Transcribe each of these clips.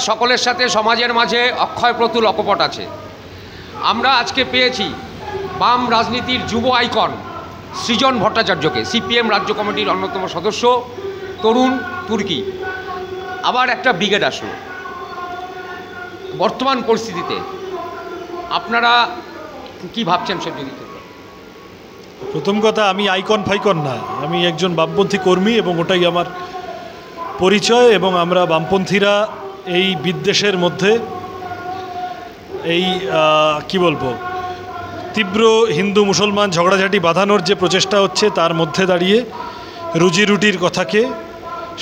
সকলের সাথে সমাজের মাঝে অক্ষয় প্রতুল অকপট আছে। আমরা আজকে পেয়েছি বাম রাজনীতির যুব আইকন সৃজন ভট্টাচার্যকে, সিপিএম রাজ্য কমিটির অন্যতম সদস্য, তরুণ তুর্কি। আবার একটা ব্রিগেড আসলো। বর্তমান পরিস্থিতিতে আপনারা কি ভাবছেন সত্যজিৎ? প্রথম কথা, আমি আইকন ফাইকন না, আমি একজন বামপন্থী কর্মী এবং ওটাই আমার পরিচয়। এবং আমরা বামপন্থীরা এই বিদ্বেষের মধ্যে, এই কি বলবো, তীব্র হিন্দু মুসলমান ঝগড়াঝাটি বাঁধানোর যে প্রচেষ্টা হচ্ছে তার মধ্যে দাঁড়িয়ে রুজি রুটির কথাকে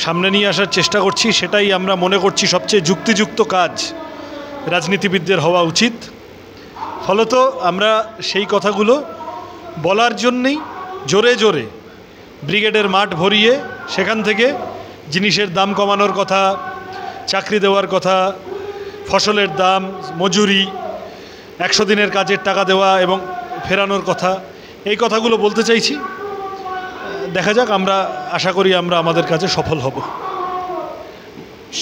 সামনে নিয়ে আসার চেষ্টা করছি। সেটাই আমরা মনে করছি সবচেয়ে যুক্তিযুক্ত কাজ রাজনীতিবিদদের হওয়া উচিত। ফলত আমরা সেই কথাগুলো বলার জন্যেই জোরে জোরে ব্রিগেডের মাঠ ভরিয়ে সেখান থেকে জিনিসের দাম কমানোর কথা, চাকরি দেওয়ার কথা, ফসলের দাম, মজুরি, 100 দিনের কাজের টাকা দেওয়া এবং ফেরানোর কথা, এই কথাগুলো বলতে চাইছি। দেখা যাক, আমরা আশা করি আমরা আমাদের কাজে সফল হব।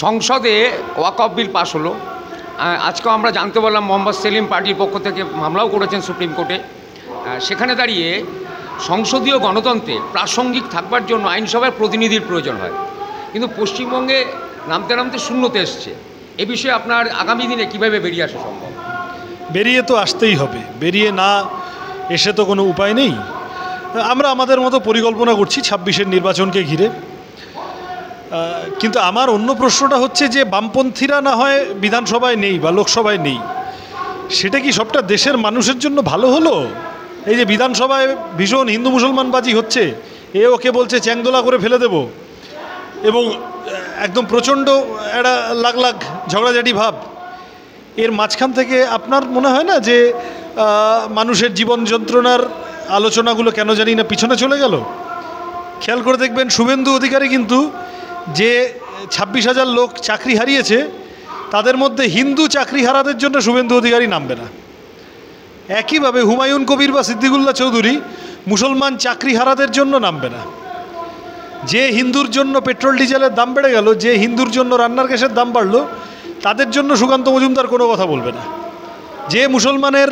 সংসদে ওয়াকফ বিল পাস হলো। আজকেও আমরা জানতে পারলাম মোহাম্মদ সেলিম পার্টির পক্ষ থেকে মামলাও করেছেন সুপ্রিম কোর্টে। সেখানে দাঁড়িয়ে সংসদীয় গণতন্ত্রে প্রাসঙ্গিক থাকবার জন্য আইনসভার প্রতিনিধির প্রয়োজন হয়, কিন্তু পশ্চিমবঙ্গে নামতে নামতে শূন্যতে এসছে। এ বিষয়ে আপনার আগামী দিনে কীভাবে বেরিয়ে আসা সম্ভব? বেরিয়ে তো আসতেই হবে, বেরিয়ে না এসে তো কোনো উপায় নেই। আমরা আমাদের মতো পরিকল্পনা করছি 26-এর নির্বাচনকে ঘিরে। কিন্তু আমার অন্য প্রশ্নটা হচ্ছে যে বামপন্থীরা না হয় বিধানসভায় নেই বা লোকসভায় নেই, সেটা কি সবটা দেশের মানুষের জন্য ভালো হলো? এই যে বিধানসভায় ভীষণ হিন্দু মুসলমানবাজি হচ্ছে, এ ওকে বলছে চ্যাংদোলা করে ফেলে দেব, এবং একদম প্রচণ্ড একটা লাখ লাখ ঝগড়াঝাটি ভাব, এর মাঝখান থেকে আপনার মনে হয় না যে মানুষের জীবন যন্ত্রণার আলোচনাগুলো কেন জানি না পিছনে চলে গেল? খেয়াল করে দেখবেন, শুভেন্দু অধিকারী কিন্তু যে 26,000 লোক চাকরি হারিয়েছে, তাদের মধ্যে হিন্দু চাকরি হারাদের জন্য শুভেন্দু অধিকারী নামবে না। একইভাবে হুমায়ুন কবির বা সিদ্দিকুল্লাহ চৌধুরী মুসলমান চাকরি হারাদের জন্য নামবে না। যে হিন্দুর জন্য পেট্রোল ডিজেলের দাম বেড়ে গেল, যে হিন্দুর জন্য রান্নার গ্যাসের দাম বাড়লো, তাদের জন্য সুকান্ত মজুমদার কোনো কথা বলবে না। যে মুসলমানের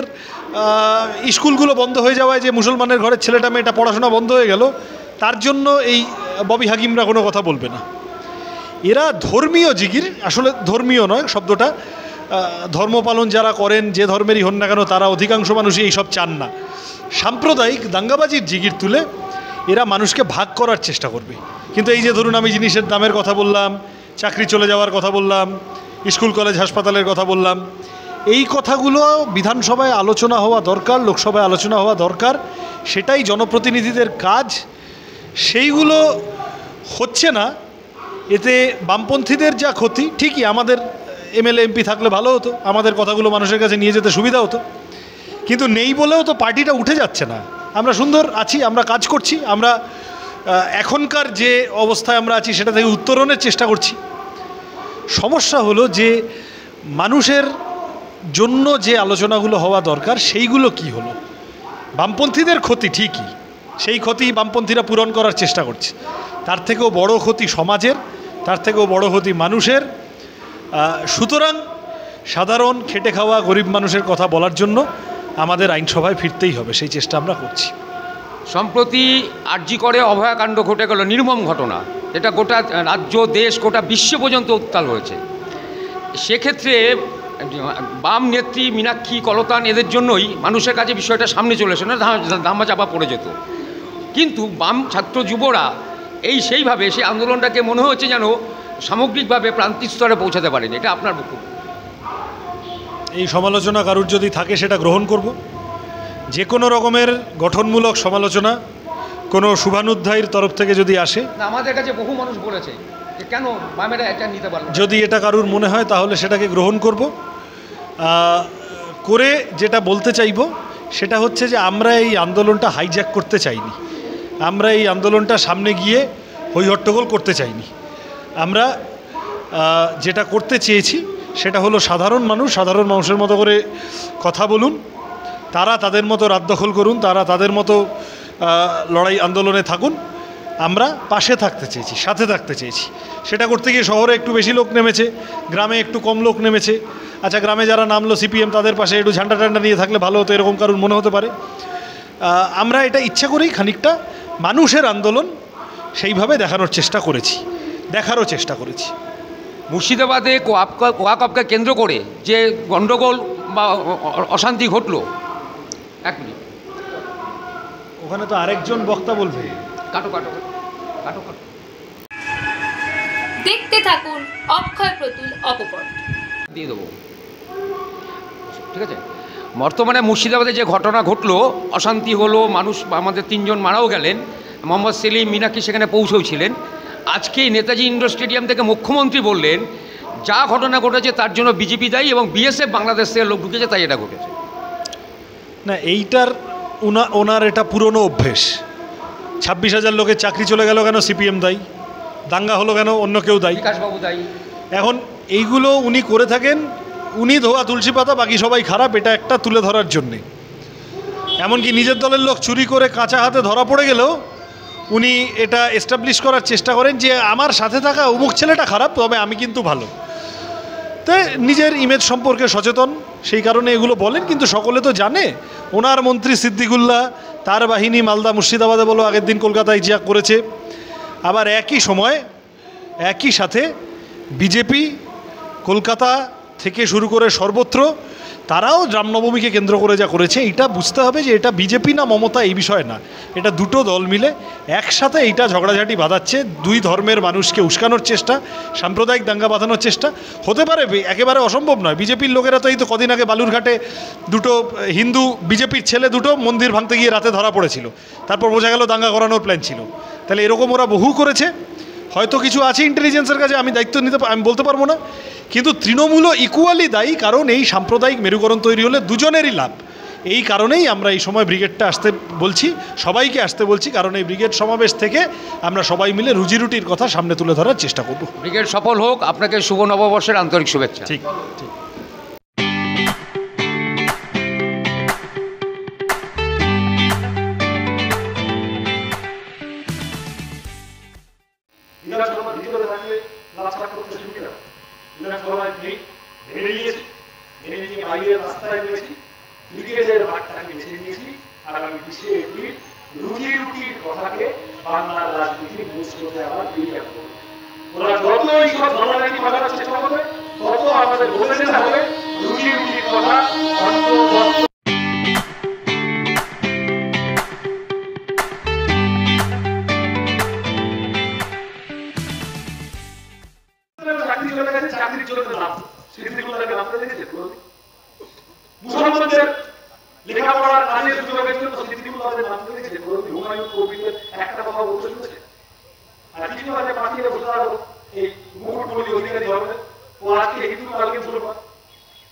স্কুলগুলো বন্ধ হয়ে যাওয়ায় যে মুসলমানের ঘরের ছেলেটা মেয়েটা পড়াশোনা বন্ধ হয়ে গেল, তার জন্য এই ববি হাকিমরা কোনো কথা বলবে না। এরা ধর্মীয় জিগির, আসলে ধর্মীয় নয় শব্দটা, ধর্মপালন যারা করেন, যে ধর্মেরই হন না কেন, তারা অধিকাংশ মানুষই এইসব চান না। সাম্প্রদায়িক দাঙ্গাবাজির জিগির তুলে এরা মানুষকে ভাগ করার চেষ্টা করবে। কিন্তু এই যে ধরুন, আমি জিনিসের দামের কথা বললাম, চাকরি চলে যাওয়ার কথা বললাম, স্কুল কলেজ হাসপাতালের কথা বললাম, এই কথাগুলো বিধানসভায় আলোচনা হওয়া দরকার, লোকসভায় আলোচনা হওয়া দরকার। সেটাই জনপ্রতিনিধিদের কাজ। সেইগুলো হচ্ছে না। এতে বামপন্থীদের যা ক্ষতি, ঠিকই আমাদের এমএলএ এমপি থাকলে ভালো হতো, আমাদের কথাগুলো মানুষের কাছে নিয়ে যেতে সুবিধা হতো, কিন্তু নেই বলেও তো পার্টিটা উঠে যাচ্ছে না। আমরা সুন্দর আছি, আমরা কাজ করছি, আমরা এখনকার যে অবস্থায় আমরা আছি সেটা থেকে উত্তরণের চেষ্টা করছি। সমস্যা হলো যে মানুষের জন্য যে আলোচনাগুলো হওয়া দরকার সেইগুলো কি হলো? বামপন্থীদের ক্ষতি ঠিকই, সেই ক্ষতি বামপন্থীরা পূরণ করার চেষ্টা করছে। তার থেকেও বড় ক্ষতি সমাজের, তার থেকেও বড় ক্ষতি মানুষের। সুতরাং সাধারণ খেটে খাওয়া গরিব মানুষের কথা বলার জন্য আমাদের আইনসভায় ফিরতেই হবে, সেই চেষ্টা আমরা করছি। সম্প্রতি আরজি করে অভয়াকাণ্ড ঘটে গেল, নির্মম ঘটনা, এটা গোটা রাজ্য, দেশ, গোটা বিশ্ব পর্যন্ত উত্তাল হয়েছে। সেক্ষেত্রে বাম নেত্রী মীনাক্ষী কলতান এদের জন্যই মানুষের কাছে বিষয়টা সামনে চলে এসে না ধামা চাপা পড়ে যেত। কিন্তু বাম ছাত্র যুবরা সেইভাবে সেই আন্দোলনটাকে মনে হচ্ছে যেন সামগ্রিকভাবে প্রান্তিক স্তরে পৌঁছাতে পারেনি। এটা আপনার বক্তব্য? এই সমালোচনা কারুর যদি থাকে সেটা গ্রহণ করব। যে কোনো রকমের গঠনমূলক সমালোচনা কোনো শুভানুধ্যায়ীর তরফ থেকে যদি আসে, আমাদের কাছে বহু মানুষ বলেছে যে কেন বামেরা এটা নিতে পারল, যদি এটা কারুর মনে হয় তাহলে সেটাকে গ্রহণ করব। করে যেটা বলতে চাইব সেটা হচ্ছে যে আমরা এই আন্দোলনটা হাইজ্যাক করতে চাইনি, আমরা এই আন্দোলনটা সামনে গিয়ে হই হট্টগোল করতে চাইনি। আমরা যেটা করতে চেয়েছি সেটা হলো সাধারণ মানুষের মতো করে কথা বলুন, তারা তাদের মতো রাত দখল করুন, তারা তাদের মতো লড়াই আন্দোলনে থাকুন। আমরা পাশে থাকতে চেয়েছি, সাথে থাকতে চেয়েছি। সেটা করতে গিয়ে শহরে একটু বেশি লোক নেমেছে, গ্রামে একটু কম লোক নেমেছে। আচ্ছা, গ্রামে যারা নামলো সিপিএম, তাদের পাশে একটু ঝান্ডা টান্ডা নিয়ে থাকলে ভালো হতো, এরকম কারণ মনে হতে পারে। আমরা এটা ইচ্ছা করেই খানিকটা মানুষের আন্দোলন সেইভাবে দেখারও চেষ্টা করেছি। মুর্শিদাবাদে ওয়াকফকে কেন্দ্র করে যে গণ্ডগোল বা অশান্তি ঘটল, এক মিনিট, ওখানে তো আরেকজন বক্তা বলবে। কাটো। দেখতে থাকুন অক্ষয় প্রতুল অপপথ। দিয়ে দেবো, ঠিক আছে। বর্তমানে মুর্শিদাবাদে যে ঘটনা ঘটলো, অশান্তি হলো, মানুষ আমাদের 3 জন মারাও গেলেন, মোহাম্মদ সেলিম, মীনাক্ষী সেখানে পৌঁছেওছিলেন। আজকেই নেতাজি ইন্ডোর স্টেডিয়াম থেকে মুখ্যমন্ত্রী বললেন যা ঘটনা ঘটেছে তার জন্য বিজেপি দায়ী এবং বিএসএফ বাংলাদেশ থেকে লোক ঢুকেছে, তাই এটা ঘটেছে। না, এইটার ওনার এটা পুরনো অভ্যেস। 26,000 লোকের চাকরি চলে গেল কেন? সিপিএম দায়ী। দাঙ্গা হলো কেন? অন্য কেউ দায়ী, বিকাশবাবু দায়ী। এখন এইগুলো উনি করে থাকেন, উনি ধোয়া তুলসী পাতা, বাকি সবাই খারাপ, এটা একটা তুলে ধরার জন্যে। এমনকি নিজের দলের লোক চুরি করে কাঁচা হাতে ধরা পড়ে গেলেও উনি এটা এস্টাবলিশ করার চেষ্টা করেন যে আমার সাথে থাকা অমুক ছেলেটা খারাপ, তবে আমি কিন্তু ভালো। তো নিজের ইমেজ সম্পর্কে সচেতন, সেই কারণে এগুলো বলেন। কিন্তু সকলে তো জানে ওনার মন্ত্রী সিদ্দিকুল্লাহ, তার বাহিনী মালদা মুর্শিদাবাদে বলো, আগের দিন কলকাতায় যা করেছে। আবার একই সাথে বিজেপি কলকাতা থেকে শুরু করে সর্বত্র তারাও রামনবমীকে কেন্দ্র করে যা করেছে, এটা বুঝতে হবে যে এটা বিজেপি না মমতা এই বিষয় না, এটা দুটো দল মিলে একসাথে এইটা ঝগড়াঝাটি বাঁধাচ্ছে। 2 ধর্মের মানুষকে উস্কানোর চেষ্টা, সাম্প্রদায়িক দাঙ্গা বাঁধানোর চেষ্টা। হতে পারে, একেবারে অসম্ভব নয়। বিজেপির লোকেরা তো এই তো কদিন আগে বালুরঘাটে দুটো হিন্দু বিজেপির ছেলে দুটো মন্দির ভাঙতে গিয়ে রাতে ধরা পড়েছিল, তারপর বোঝা গেল দাঙ্গা করানোর প্ল্যান ছিল। তাহলে এরকম ওরা বহু করেছে। হয়তো কিছু আছে ইন্টেলিজেন্সের কাছে, আমি দায়িত্ব আমি বলতে পারবো না, কিন্তু তৃণমূলও ইকুয়ালি দায়ী, কারণ এই সাম্প্রদায়িক মেরুকরণ তৈরি হলে দুজনেরই লাভ। এই কারণেই আমরা এই সময় ব্রিগেডটা আসতে বলছি, সবাইকে আসতে বলছি, কারণ এই ব্রিগেড সমাবেশ থেকে আমরা সবাই মিলে রুজিরুটির কথা সামনে তুলে ধরার চেষ্টা করব। ব্রিগেড সফল হোক, আপনাকে শুভ নববর্ষের আন্তরিক শুভেচ্ছা। ঠিক। বিধানসভার ভিতরে থাকলে লাভটা করতে সুবিধা। বিধানসভায় ভেঙে নিয়েছি, ভেঙে নিয়ে বাইরের রাস্তায় রয়েছি, ব্রিগেডের মাঠটাকে বেছে নিয়েছি। আগামী 20শে এপ্রিল রুটির কথাকে বাংলার রাজনীতির মূল স্রোতে আবার ফিরিয়ে আনবো। ওরা যত এইসব ধরনাকি বাজানোর চেষ্টা করবে, তত আমাদের বলে দিতে হবে রুটির কথা চাকরির জন্য নাম সিদ্দিকুল্লাহকে নামতে দেখেছে। মুসলমানদের লেখাপড়ার কাজের সুযোগের জন্য সিদ্দিকুল্লাহকে নামতে দেখেছে। হুমায়ুন কবিরের একটা কথা বলতে শুনেছে। আর কিছু আগে পাঠিয়ে বসে থাকো এই মুকুটমণি অধিকারী ধর্মের, ও আজকে হিন্দু কালকে মুসলমান।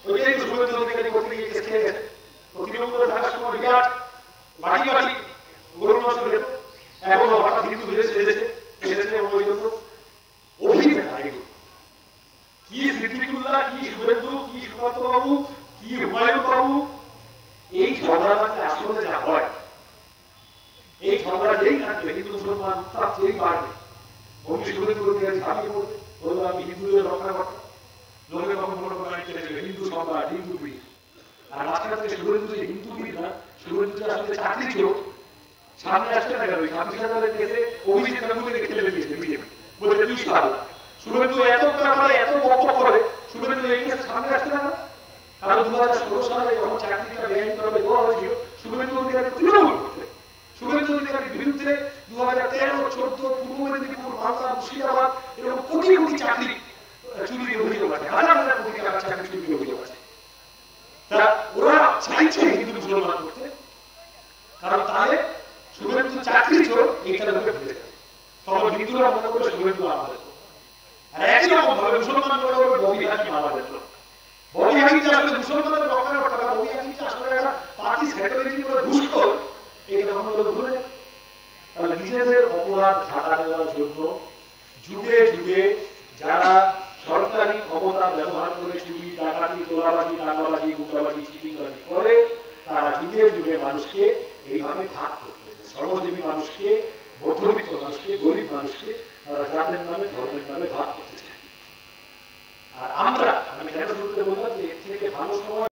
ওইটাই তো শুভেন্দু অধিকারী করতে গিয়ে কেস খেয়ে গেছে। তৃণমূলে থাকার সময় বিরাট বাটি গরুর মাংস খেত, এখনো হঠাৎ হিন্দু এসেছে ওই জন্য অভিযোগ কি সিদ্দিকুল্লাহ, কি শুভেন্দু, কি সুকান্ত বাবু, কি হুমায়ুন বাবু, এই ঝগড়াটা আসলে যা হয়, এই ঝগড়া যেই থাকবে হিন্দু মুসলমান তার যেই বাড়বে। অমনি শুভেন্দু ঝাঁপিয়ে পড়বে, বলবো আমি হিন্দুদের রক্ষা করতে। লোকে তখন মনে করেন হিন্দু সম্রাট, হিন্দু বীর। আর মাঝখান থেকে শুভেন্দু যে হিন্দু বীর না, শুভেন্দু যে আসলে চাকরি ছিল, সামনে আসতে না গেল 26,000 কেসে অভিজিৎ গাঙ্গুলিকে খেলে দিয়েছে বিজেপি, বলে তুই সারা। শুভেন্দু এত ব্যাপারে এত বকবক করে, শুভেন্দু এই কেসে সামনে আসতে না। কারণ 2016 সালে যখন চাকরিটা বেআইনিভাবে দেওয়া হয়েছিল, শুভেন্দু অধিকারী তৃণমূল করতে। শুভেন্দু অধিকারীর বিরুদ্ধে 2013, 14 পূর্ব মেদিনীপুর, মালদা, মুর্শিদাবাদ এরকম কোটি চাকরি চুরির অভিযোগ আছে, হাজার কোটি টাকার চাকরি চুরির অভিযোগ আছে। তা ওরা চাইছে হিন্দু মুসলমান করতে, কারণ তাহলে শুভেন্দু চাকরি চোর এইটা লোকে ভুলে যাবে। তখন হিন্দুরা মনে করে শুভেন্দু আমাদের। আর একই রকম ভাবে মুসলমান মনে করবে ববি হাকিম আমাদের। ববি হাকিম যে আসলে মুসলমানদের রক্ষা করতে হবে, ববি হাকিম যে আসলে একটা পার্টি সেক্রেটারি করে ঘুষখোর, এইটা তখন লোক ভুলে যাবে। তাহলে নিজেদের অপরাধ ঢাকা দেওয়ার জন্য যুগে যুগে ডাকাতি, তোলাবাজি, দাঙ্গাবাজি, গুন্ডাবাজি, চিটিংবাজি করে তারা যুগে যুগে মানুষকে এইভাবে ভাগ করতেছে। শ্রমজীবী মানুষকে, মধ্যবিত্ত মানুষকে, গরিব মানুষকে তারা জাতের নামে, ধর্মের নামে ভাগ করতেছে।